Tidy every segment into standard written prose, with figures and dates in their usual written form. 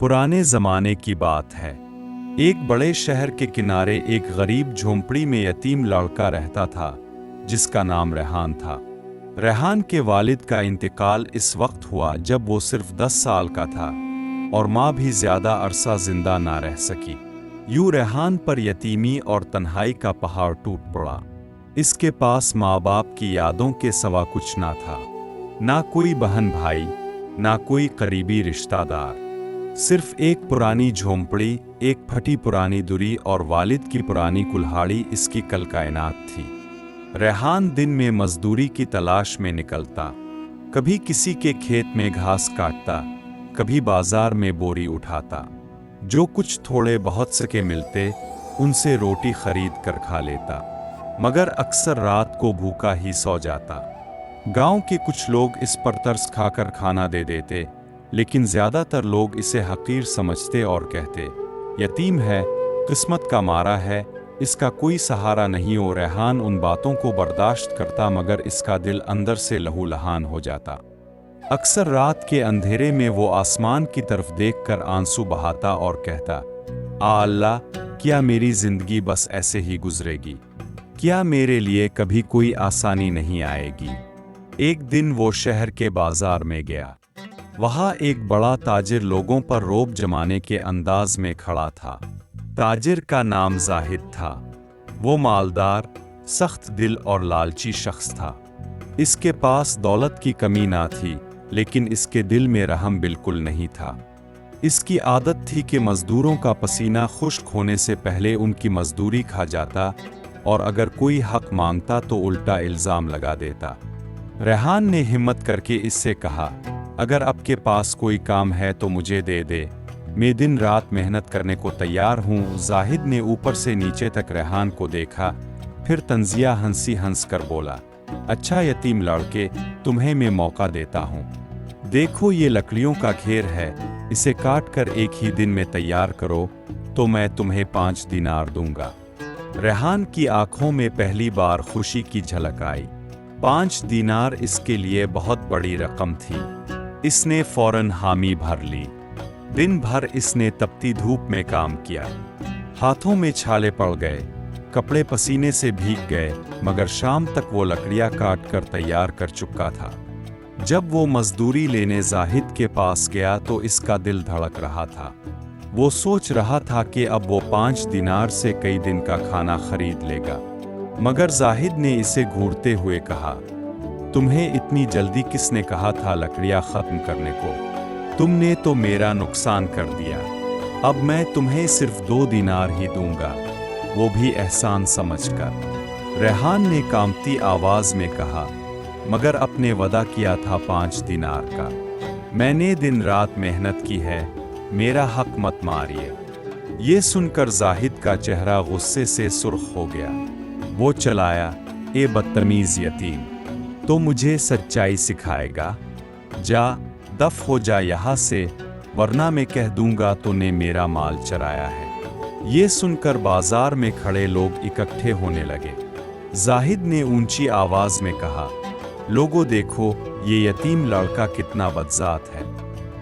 पुराने ज़माने की बात है। एक बड़े शहर के किनारे एक गरीब झोंपड़ी में यतीम लड़का रहता था जिसका नाम रेहान था। रेहान के वालिद का इंतकाल इस वक्त हुआ जब वो सिर्फ 10 साल का था और माँ भी ज़्यादा अरसा जिंदा ना रह सकी। यूं रेहान पर यतीमी और तन्हाई का पहाड़ टूट पड़ा। इसके पास माँ बाप की यादों के सिवा कुछ ना था, ना कोई बहन भाई, ना कोई करीबी रिश्तेदार। सिर्फ एक पुरानी झोंपड़ी, एक फटी पुरानी दुरी और वालिद की पुरानी कुल्हाड़ी इसकी कल कायनात थी। रेहान दिन में मजदूरी की तलाश में निकलता, कभी किसी के खेत में घास काटता, कभी बाजार में बोरी उठाता। जो कुछ थोड़े बहुत सके मिलते उनसे रोटी खरीद कर खा लेता, मगर अक्सर रात को भूखा ही सो जाता। गांव के कुछ लोग इस पर तरस खाकर खाना दे देते, लेकिन ज़्यादातर लोग इसे हकीर समझते और कहते, यतीम है, किस्मत का मारा है, इसका कोई सहारा नहीं हो। रेहान उन बातों को बर्दाश्त करता, मगर इसका दिल अंदर से लहूलुहान हो जाता। अक्सर रात के अंधेरे में वो आसमान की तरफ देखकर आंसू बहाता और कहता, अल्लाह, क्या मेरी जिंदगी बस ऐसे ही गुजरेगी? क्या मेरे लिए कभी कोई आसानी नहीं आएगी? एक दिन वो शहर के बाजार में गया। वहाँ एक बड़ा ताजिर लोगों पर रौब जमाने के अंदाज में खड़ा था। ताजिर का नाम जाहिद था। वो मालदार, सख्त दिल और लालची शख्स था। इसके पास दौलत की कमी ना थी, लेकिन इसके दिल में रहम बिल्कुल नहीं था। इसकी आदत थी कि मजदूरों का पसीना खुश्क होने से पहले उनकी मजदूरी खा जाता और अगर कोई हक मांगता तो उल्टा इल्ज़ाम लगा देता। रेहान ने हिम्मत करके इससे कहा, अगर आपके पास कोई काम है तो मुझे दे दे, मैं दिन रात मेहनत करने को तैयार हूँ। जाहिद ने ऊपर से नीचे तक रेहान को देखा, फिर तंजिया हंस कर बोला, अच्छा यतीम लड़के, तुम्हें मैं मौका देता हूँ। देखो ये लकड़ियों का घेर है, इसे काट कर एक ही दिन में तैयार करो तो मैं तुम्हें 5 दिनार दूंगा। रेहान की आंखों में पहली बार खुशी की झलक आई। 5 दिनार इसके लिए बहुत बड़ी रकम थी। इसने फौरन हामी भर ली। दिन भर इसने तपती धूप में काम किया। हाथों में छाले पड़ गए, कपड़े पसीने से भीग गए, मगर शाम तक वो लकड़ियां काट कर तैयार कर चुका था। जब वो मजदूरी लेने जाहिद के पास गया तो इसका दिल धड़क रहा था। वो सोच रहा था कि अब वो 5 दिनार से कई दिन का खाना खरीद लेगा। मगर जाहिद ने इसे घूरते हुए कहा, तुम्हें इतनी जल्दी किसने कहा था लकड़ियां खत्म करने को? तुमने तो मेरा नुकसान कर दिया। अब मैं तुम्हें सिर्फ 2 दिनार ही दूंगा, वो भी एहसान समझकर। रेहान ने कांपती आवाज में कहा, मगर अपने वादा किया था 5 दिनार का। मैंने दिन रात मेहनत की है, मेरा हक मत मारिए। ये सुनकर जाहिद का चेहरा गुस्से से सुर्ख हो गया। वो चलाया, ए बदतमीज यतीम, तो मुझे सच्चाई सिखाएगा? जा, दफ हो जा यहाँ से, वरना मैं कह दूंगा तूने मेरा माल चराया है। ये सुनकर बाजार में खड़े लोग इकट्ठे होने लगे। जाहिद ने ऊंची आवाज में कहा, लोगों देखो, ये यतीम लड़का कितना बदजात है।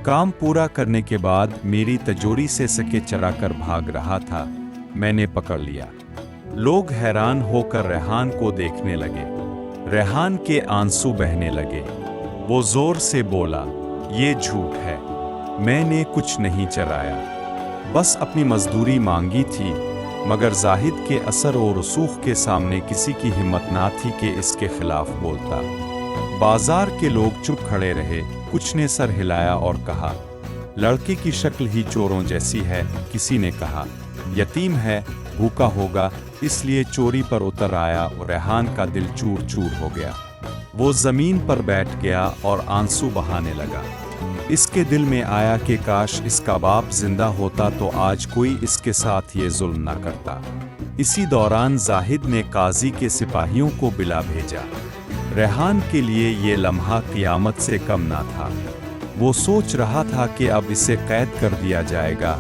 काम पूरा करने के बाद मेरी तिजोरी से सके चराकर भाग रहा था, मैंने पकड़ लिया। लोग हैरान होकर रेहान को देखने लगे। रेहान के आंसू बहने लगे। वो जोर से बोला, ये झूठ है, मैंने कुछ नहीं चराया, बस अपनी मजदूरी मांगी थी। मगर जाहिद के असर और रसूख के सामने किसी की हिम्मत ना थी कि इसके खिलाफ बोलता। बाजार के लोग चुप खड़े रहे। कुछ ने सर हिलाया और कहा, लड़के की शक्ल ही चोरों जैसी है। किसी ने कहा, यतीम है, भूखा होगा इसलिए चोरी पर उतर आया। और रेहान का दिल चूर चूर हो गया। वो जमीन पर बैठ गया और आंसू बहाने लगा। इसके दिल में आया कि काश इसका बाप जिंदा होता तो आज कोई इसके साथ ये जुल्म ना करता। इसी दौरान जाहिद ने काजी के सिपाहियों को बिला भेजा। रेहान के लिए ये लम्हा क़ियामत से कम ना था। वो सोच रहा था कि अब इसे कैद कर दिया जाएगा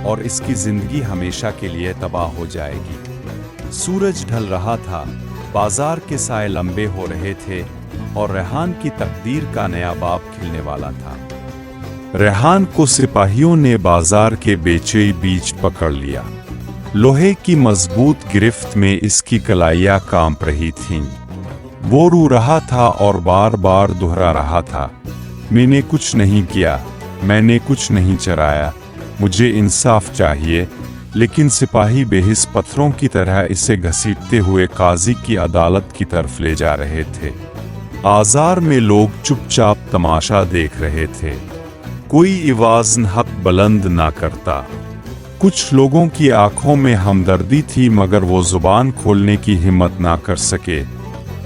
और इसकी जिंदगी हमेशा के लिए तबाह हो जाएगी। सूरज ढल रहा था, बाजार के साए लंबे हो रहे थे और रेहान की तकदीर का नया बाब खिलने वाला था। रेहान को सिपाहियों ने बाजार के बेचे बीच पकड़ लिया। लोहे की मजबूत गिरफ्त में इसकी कलाइयां कांप रही थीं। वो रो रहा था और बार बार दोहरा रहा था, मैंने कुछ नहीं किया, मैंने कुछ नहीं चराया, मुझे इंसाफ चाहिए। लेकिन सिपाही बेहिस पत्थरों की तरह इसे घसीटते हुए काजी की अदालत की तरफ ले जा रहे थे। आज़ार में लोग चुपचाप तमाशा देख रहे थे। कोई आवाज़ हक बुलंद ना करता। कुछ लोगों की आंखों में हमदर्दी थी, मगर वो जुबान खोलने की हिम्मत ना कर सके,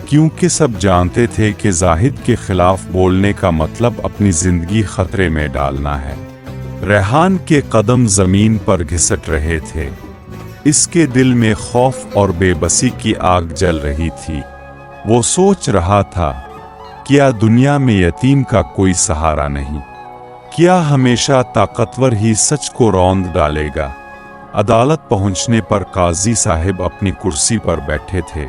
क्योंकि सब जानते थे कि जाहिद के खिलाफ बोलने का मतलब अपनी जिंदगी खतरे में डालना है। रेहान के कदम जमीन पर घिसट रहे थे। इसके दिल में खौफ और बेबसी की आग जल रही थी। वो सोच रहा था, क्या दुनिया में यतीम का कोई सहारा नहीं? क्या हमेशा ताकतवर ही सच को रौंद डालेगा? अदालत पहुंचने पर काजी साहिब अपनी कुर्सी पर बैठे थे।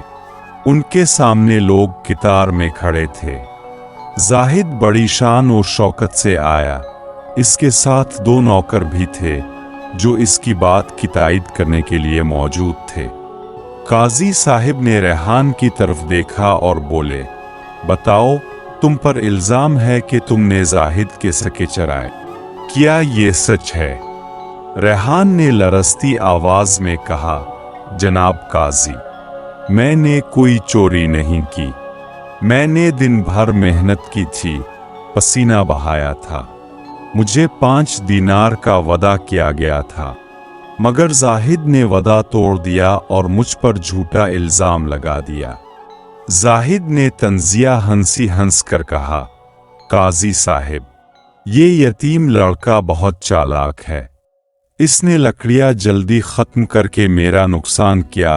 उनके सामने लोग कितार में खड़े थे। जाहिद बड़ी शान और शौकत से आया। इसके साथ 2 नौकर भी थे जो इसकी बात की तायद करने के लिए मौजूद थे। काजी साहिब ने रेहान की तरफ देखा और बोले, बताओ, तुम पर इल्जाम है कि तुमने जाहिद के सके चराए, क्या ये सच है? रेहान ने लरसती आवाज में कहा, जनाब काजी, मैंने कोई चोरी नहीं की। मैंने दिन भर मेहनत की थी, पसीना बहाया था। मुझे 5 दीनार का वदा किया गया था, मगर जाहिद ने वदा तोड़ दिया और मुझ पर झूठा इल्जाम लगा दिया। जाहिद ने तंजिया हंसी हंस कर कहा, काजी साहिब, ये यतीम लड़का बहुत चालाक है। इसने लकड़ियां जल्दी खत्म करके मेरा नुकसान किया,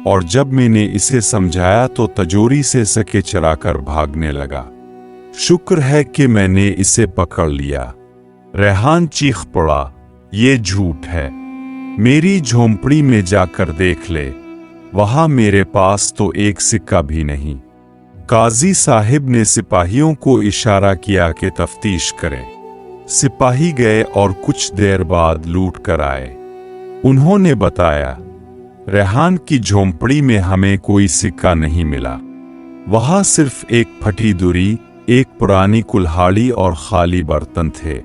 और जब मैंने इसे समझाया तो तजोरी से सके चराकर भागने लगा। शुक्र है कि मैंने इसे पकड़ लिया। रेहान चीख पड़ा, ये झूठ है। मेरी झोंपड़ी में जाकर देख ले, वहां मेरे पास तो एक सिक्का भी नहीं। काजी साहिब ने सिपाहियों को इशारा किया कि तफ्तीश करें। सिपाही गए और कुछ देर बाद लूट कर आए। उन्होंने बताया, रेहान की झोंपड़ी में हमें कोई सिक्का नहीं मिला। वहां सिर्फ एक फटी दुरी, एक पुरानी कुल्हाड़ी और खाली बर्तन थे।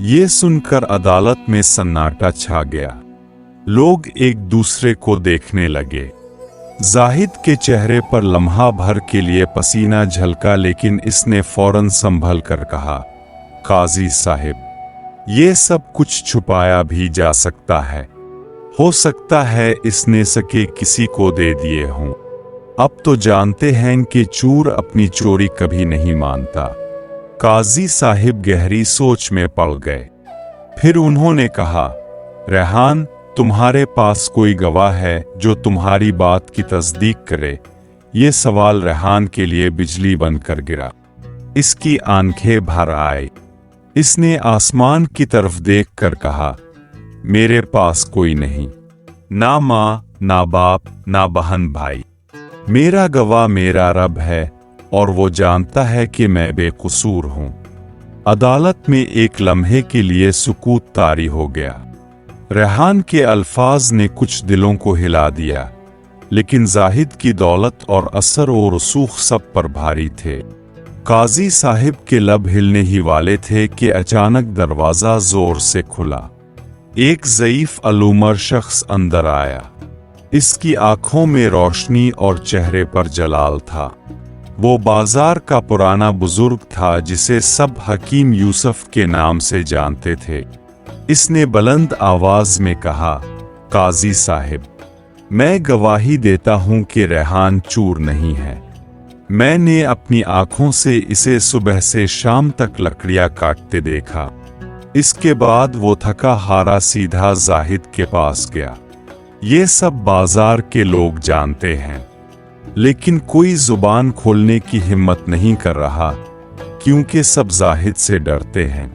ये सुनकर अदालत में सन्नाटा छा गया। लोग एक दूसरे को देखने लगे। जाहिद के चेहरे पर लम्हा भर के लिए पसीना झलका, लेकिन इसने फौरन संभल कर कहा, काजी साहिब, ये सब कुछ छुपाया भी जा सकता है। हो सकता है इसने सके किसी को दे दिए हों। अब तो जानते हैं कि चोर अपनी चोरी कभी नहीं मानता। काजी साहिब गहरी सोच में पड़ गए। फिर उन्होंने कहा, रेहान, तुम्हारे पास कोई गवाह है जो तुम्हारी बात की तस्दीक करे? ये सवाल रेहान के लिए बिजली बनकर गिरा। इसकी आंखें भर आई। इसने आसमान की तरफ देखकर कहा, मेरे पास कोई नहीं, ना माँ, ना बाप, ना बहन भाई। मेरा गवाह मेरा रब है, और वो जानता है कि मैं बेकसूर हूं। अदालत में एक लम्हे के लिए सुकूत तारी हो गया। रेहान के अल्फाज ने कुछ दिलों को हिला दिया, लेकिन जाहिद की दौलत और असर और रसूख सब पर भारी थे। काजी साहिब के लब हिलने ही वाले थे कि अचानक दरवाजा जोर से खुला। एक ज़ईफ अलूमर शख्स अंदर आया। इसकी आंखों में रोशनी और चेहरे पर जलाल था। वो बाजार का पुराना बुजुर्ग था जिसे सब हकीम यूसुफ के नाम से जानते थे। इसने बुलंद आवाज में कहा, काजी साहिब, मैं गवाही देता हूं कि रेहान चोर नहीं है। मैंने अपनी आंखों से इसे सुबह से शाम तक लकड़ियां काटते देखा। इसके बाद वो थका हारा सीधा जाहिद के पास गया। ये सब बाजार के लोग जानते हैं, लेकिन कोई जुबान खोलने की हिम्मत नहीं कर रहा, क्योंकि सब जाहिद से डरते हैं।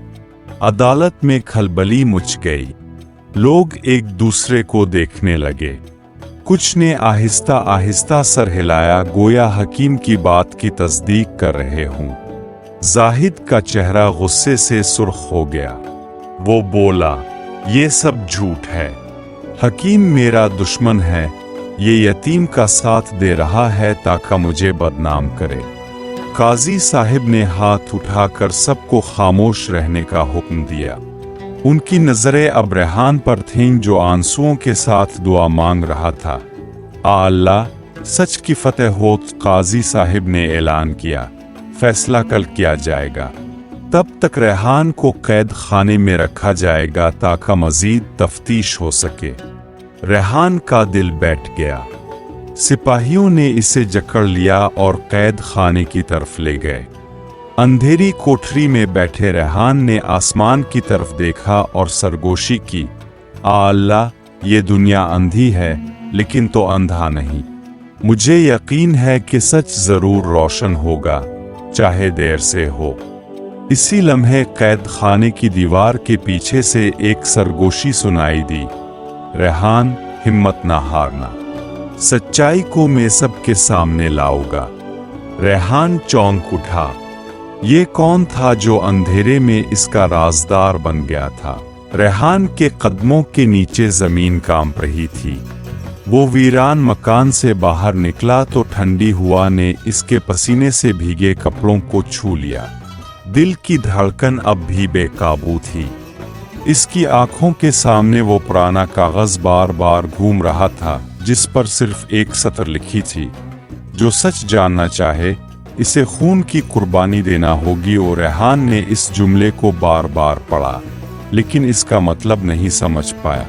अदालत में खलबली मच गई। लोग एक दूसरे को देखने लगे। कुछ ने आहिस्ता आहिस्ता सर हिलाया, गोया हकीम की बात की तस्दीक कर रहे हों। जाहिद का चेहरा गुस्से से सुर्ख हो गया। वो बोला, ये सब झूठ है। हकीम मेरा दुश्मन है, ये यतीम का साथ दे रहा है ताकि मुझे बदनाम करे। काजी साहिब ने हाथ उठाकर सबको खामोश रहने का हुक्म दिया। उनकी नजरें अब रेहान पर थीं जो आंसुओं के साथ दुआ मांग रहा था। आ अल्लाह, सच की फतेह हो। काजी साहिब ने ऐलान किया, फैसला कल किया जाएगा। तब तक रेहान को कैद खाने में रखा जाएगा ताकि मजीद तफ्तीश हो सके। रेहान का दिल बैठ गया। सिपाहियों ने इसे जकड़ लिया और कैद खाने की तरफ ले गए। अंधेरी कोठरी में बैठे रेहान ने आसमान की तरफ देखा और सरगोशी की, आ अल्लाह, ये दुनिया अंधी है लेकिन तो अंधा नहीं। मुझे यकीन है कि सच जरूर रोशन होगा, चाहे देर से हो। इसी लम्हे कैद खाने की दीवार के पीछे से एक सरगोशी सुनाई दी, रेहान, हिम्मत ना हारना, सच्चाई को मैं सबके सामने लाऊंगा। रेहान चौंक उठा। ये कौन था जो अंधेरे में इसका राजदार बन गया था? रेहान के कदमों के नीचे जमीन कांप रही थी। वो वीरान मकान से बाहर निकला तो ठंडी हवा ने इसके पसीने से भीगे कपड़ों को छू लिया। दिल की धड़कन अब भी बेकाबू थी। इसकी आंखों के सामने वो पुराना कागज बार बार घूम रहा था जिस पर सिर्फ एक सतर लिखी थी, जो सच जानना चाहे इसे खून की कुर्बानी देना होगी। और रेहान ने इस जुमले को बार बार पढ़ा लेकिन इसका मतलब नहीं समझ पाया।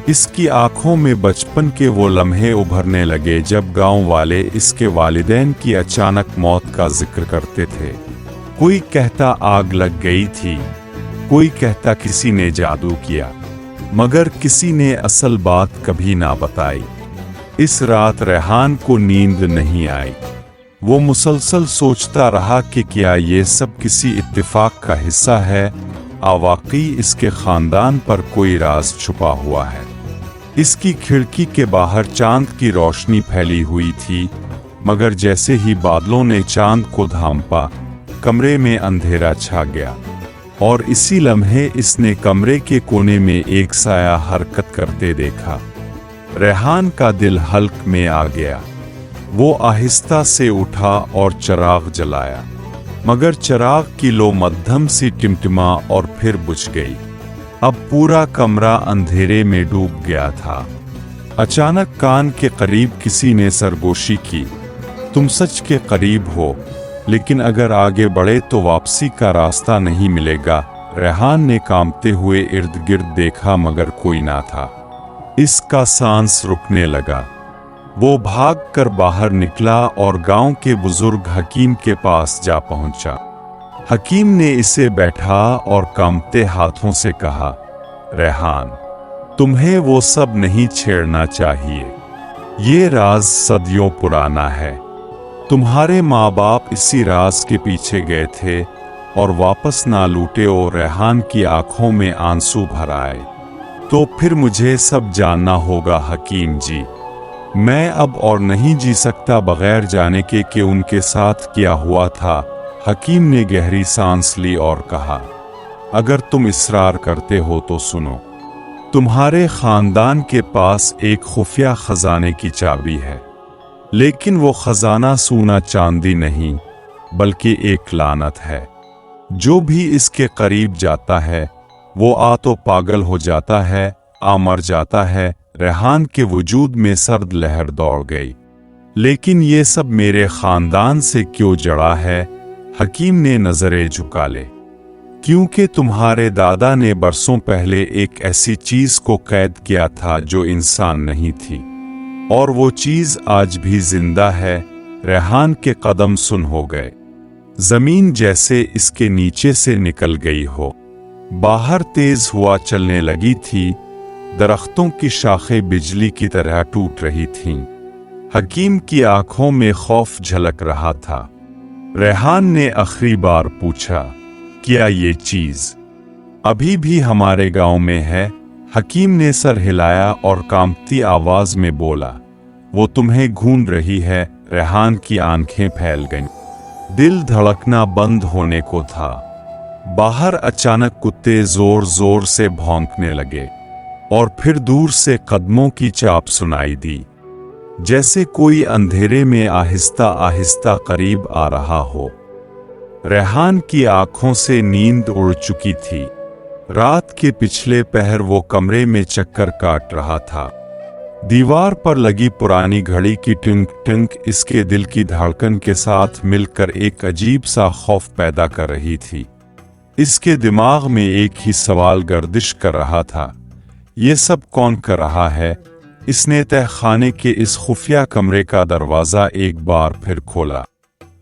इसकी आंखों में बचपन के वो लम्हे उभरने लगे जब गांव वाले इसके वालिदैन की अचानक मौत का जिक्र करते थे। कोई कहता आग लग गई थी, कोई कहता किसी ने जादू किया, मगर किसी ने असल बात कभी ना बताई। इस रात रेहान को नींद नहीं आई। वो मुसलसल सोचता रहा कि क्या ये सब किसी इत्तेफाक का हिस्सा है, वाकई इसके खानदान पर कोई राज छुपा हुआ है। इसकी खिड़की के बाहर चांद की रोशनी फैली हुई थी, मगर जैसे ही बादलों ने चांद को धांपा, कमरे में अंधेरा छा गया। और इसी लम्हे इसने कमरे के कोने में एक साया हरकत करते देखा। रेहान का दिल हल्क में आ गया। वो आहिस्ता से उठा और चिराग जलाया, मगर चिराग की लो मध्यम सी टिमटिमा और फिर बुझ गई। अब पूरा कमरा अंधेरे में डूब गया था। अचानक कान के करीब किसी ने सरगोशी की, तुम सच के करीब हो, लेकिन अगर आगे बढ़े तो वापसी का रास्ता नहीं मिलेगा। रेहान ने कांपते हुए इर्द गिर्द देखा मगर कोई ना था। इसका सांस रुकने लगा। वो भागकर बाहर निकला और गांव के बुजुर्ग हकीम के पास जा पहुंचा। हकीम ने इसे बैठा और कांपते हाथों से कहा, रेहान, तुम्हें वो सब नहीं छेड़ना चाहिए। ये राज सदियों पुराना है। तुम्हारे माँ बाप इसी राज के पीछे गए थे और वापस ना लूटे। और रेहान की आंखों में आंसू भर आए। तो फिर मुझे सब जानना होगा हकीम जी। मैं अब और नहीं जी सकता बगैर जाने के कि उनके साथ क्या हुआ था। हकीम ने गहरी सांस ली और कहा, अगर तुम इसरार करते हो तो सुनो। तुम्हारे खानदान के पास एक खुफिया खजाने की चाबी है, लेकिन वो खजाना सोना चांदी नहीं बल्कि एक लानत है। जो भी इसके करीब जाता है वो आ तो पागल हो जाता है, आ मर जाता है। रेहान के वजूद में सर्द लहर दौड़ गई। लेकिन ये सब मेरे खानदान से क्यों जड़ा है? हकीम ने नजरें झुका ले। क्योंकि तुम्हारे दादा ने बरसों पहले एक ऐसी चीज को कैद किया था जो इंसान नहीं थी, और वो चीज आज भी जिंदा है। रेहान के कदम सुन हो गए। जमीन जैसे इसके नीचे से निकल गई हो। बाहर तेज हवा चलने लगी थी। दरख्तों की शाखें बिजली की तरह टूट रही थीं। हकीम की आंखों में खौफ झलक रहा था। रेहान ने आखिरी बार पूछा, क्या ये चीज अभी भी हमारे गांव में है? हकीम ने सर हिलाया और कांपती आवाज में बोला, वो तुम्हें ढूंढ रही है। रेहान की आंखें फैल गईं। दिल धड़कना बंद होने को था। बाहर अचानक कुत्ते जोर जोर से भौंकने लगे और फिर दूर से कदमों की चाप सुनाई दी, जैसे कोई अंधेरे में आहिस्ता आहिस्ता करीब आ रहा हो। रेहान की आंखों से नींद उड़ चुकी थी। रात के पिछले पहर वो कमरे में चक्कर काट रहा था। दीवार पर लगी पुरानी घड़ी की टिंक टिंक इसके दिल की धड़कन के साथ मिलकर एक अजीब सा खौफ पैदा कर रही थी। इसके दिमाग में एक ही सवाल गर्दिश कर रहा था, ये सब कौन कर रहा है? इसने तहखाने के इस खुफिया कमरे का दरवाजा एक बार फिर खोला।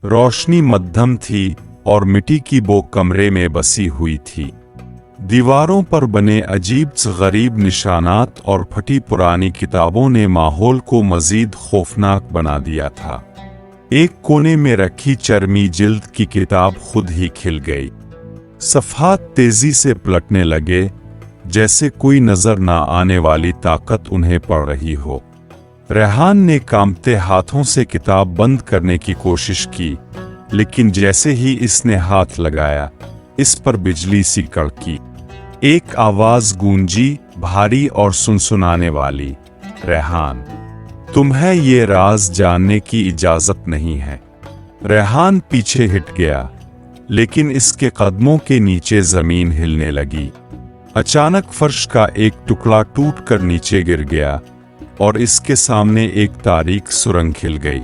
रोशनी मध्यम थी और मिट्टी की वो कमरे में बसी हुई थी। दीवारों पर बने अजीब गरीब निशानात और फटी पुरानी किताबों ने माहौल को मजीद खौफनाक बना दिया था। एक कोने में रखी चरमी जिल्द की किताब खुद ही खिल गई। सफ़हात तेजी से पलटने लगे, जैसे कोई नजर ना आने वाली ताकत उन्हें पड़ रही हो। रेहान ने कांपते हाथों से किताब बंद करने की कोशिश की, लेकिन जैसे ही इसने हाथ लगाया, इस पर बिजली सी कड़की। एक आवाज गूंजी, भारी और सुनसुनाने वाली, रेहान, तुम्हें ये राज जानने की इजाजत नहीं है। रेहान पीछे हिट गया, लेकिन इसके कदमों के नीचे जमीन हिलने लगी। अचानक फर्श का एक टुकड़ा टूटकर नीचे गिर गया और इसके सामने एक तारीक सुरंग खिल गई।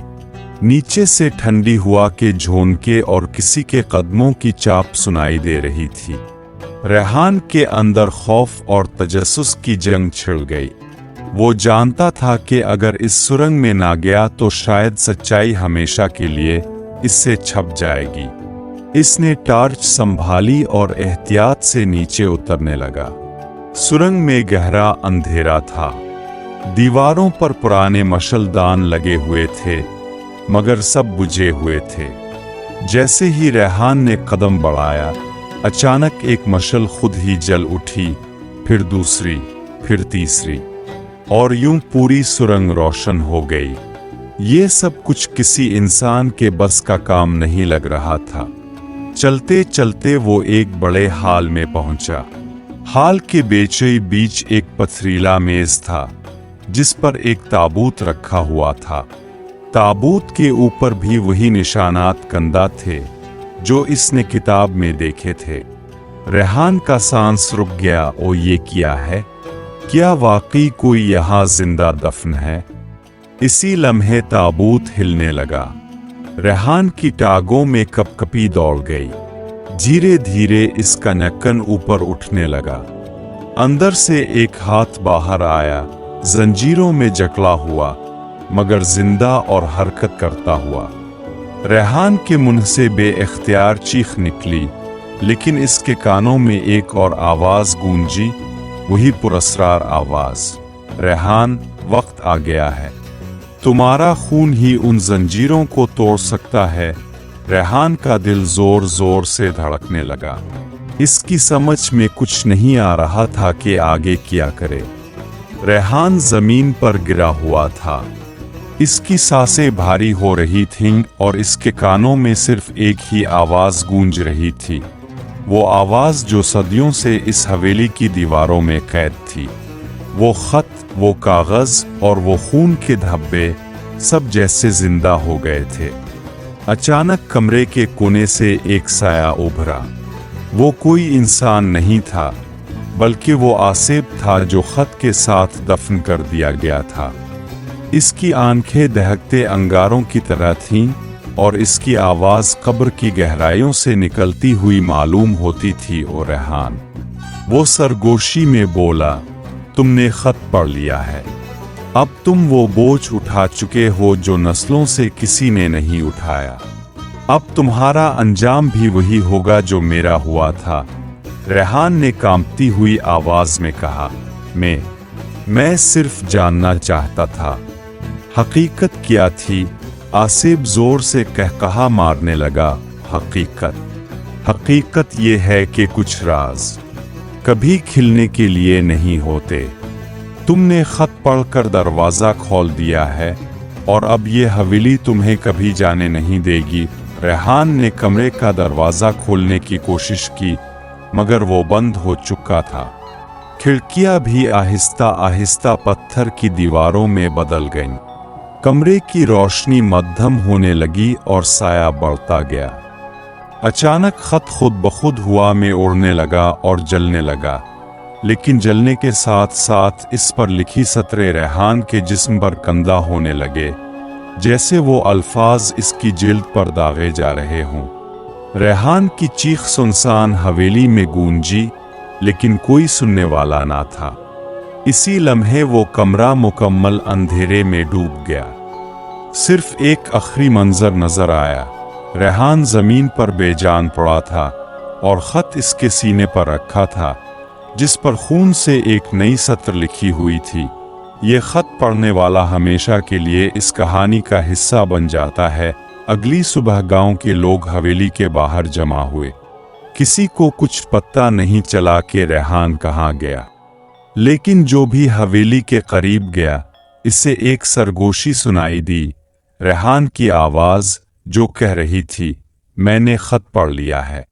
नीचे से ठंडी हवा के झोंके और किसी के कदमों की चाप सुनाई दे रही थी। रेहान के अंदर खौफ और तजस्सुस की जंग छिड़ गई। वो जानता था कि अगर इस सुरंग में ना गया तो शायद सच्चाई हमेशा के लिए इससे छप जाएगी। इसने टार्च संभाली और एहतियात से नीचे उतरने लगा। सुरंग में गहरा अंधेरा था। दीवारों पर पुराने मशलदान लगे हुए थे, मगर सब बुझे हुए थे। जैसे ही रेहान ने कदम बढ़ाया, अचानक एक मशल खुद ही जल उठी, फिर दूसरी, फिर तीसरी, और यूं पूरी सुरंग रोशन हो गई। ये सब कुछ किसी इंसान के बस का काम नहीं लग रहा था। चलते चलते वो एक बड़े हाल में पहुंचा। हाल के बीचों बीच एक पथरीला मेज था, जिस पर एक ताबूत रखा हुआ था। ताबूत के ऊपर भी वही निशानात कंदा थे जो इसने किताब में देखे थे। रेहान का सांस रुक गया। ओ, ये क्या है? क्या वाकई कोई यहाँ जिंदा दफन है? इसी लम्हे ताबूत हिलने लगा। रेहान की टांगों में कपकपी दौड़ गई। धीरे धीरे इसका नक्कन ऊपर उठने लगा। अंदर से एक हाथ बाहर आया, जंजीरों में जकड़ा हुआ, मगर जिंदा और हरकत करता हुआ। रेहान के मुंह से बेइख्तियार चीख निकली, लेकिन इसके कानों में एक और आवाज गूंजी, वही पुरस्रार आवाज, रेहान, वक्त आ गया है। तुम्हारा खून ही उन जंजीरों को तोड़ सकता है। रेहान का दिल जोर जोर से धड़कने लगा। इसकी समझ में कुछ नहीं आ रहा था कि आगे क्या करे। रेहान जमीन पर गिरा हुआ था। इसकी सांसें भारी हो रही थीं और इसके कानों में सिर्फ एक ही आवाज गूंज रही थी, वो आवाज जो सदियों से इस हवेली की दीवारों में कैद थी। वो खत, वो कागज और वो खून के धब्बे सब जैसे जिंदा हो गए थे। अचानक कमरे के कोने से एक साया उभरा। वो कोई इंसान नहीं था, बल्कि वो आसिफ था जो खत के साथ दफन कर दिया गया था। इसकी आंखें दहकते अंगारों की तरह थीं और इसकी आवाज कब्र की गहराइयों से निकलती हुई मालूम होती थी। और रेहान, वो सरगोशी में बोला, तुमने खत पढ़ लिया है। अब तुम वो बोझ उठा चुके हो जो नस्लों से किसी ने नहीं उठाया। अब तुम्हारा अंजाम भी वही होगा जो मेरा हुआ था। रेहान ने कांपती हुई आवाज में कहा, मैं सिर्फ जानना चाहता था, हकीकत क्या थी? आसिफ जोर से कहकहा मारने लगा, हकीकत ये है कि कुछ राज कभी खिलने के लिए नहीं होते। तुमने खत पढ़कर दरवाजा खोल दिया है और अब ये हवेली तुम्हें कभी जाने नहीं देगी। रेहान ने कमरे का दरवाज़ा खोलने की कोशिश की, मगर वो बंद हो चुका था। खिड़कियां भी आहिस्ता आहिस्ता पत्थर की दीवारों में बदल गईं। कमरे की रोशनी मध्यम होने लगी और साया बढ़ता गया। अचानक खत खुद ब खुद हवा में उड़ने लगा और जलने लगा, लेकिन जलने के साथ साथ इस पर लिखी सतरें रेहान के जिस्म पर कंधा होने लगे, जैसे वो अल्फाज इसकी जिल्द पर दागे जा रहे हों। रेहान की चीख सुनसान हवेली में गूंजी, लेकिन कोई सुनने वाला ना था। इसी लम्हे वो कमरा मुकम्मल अंधेरे में डूब गया। सिर्फ एक आखिरी मंजर नजर आया। रेहान जमीन पर बेजान पड़ा था और खत इसके सीने पर रखा था, जिस पर खून से एक नई सत्र लिखी हुई थी। ये खत पढ़ने वाला हमेशा के लिए इस कहानी का हिस्सा बन जाता है। अगली सुबह गांव के लोग हवेली के बाहर जमा हुए। किसी को कुछ पता नहीं चला कि रेहान कहाँ गया, लेकिन जो भी हवेली के करीब गया, इसे एक सरगोशी सुनाई दी, रेहान की आवाज़, जो कह रही थी, मैंने खत पढ़ लिया है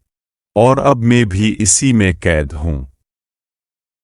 और अब मैं भी इसी में कैद हूँ।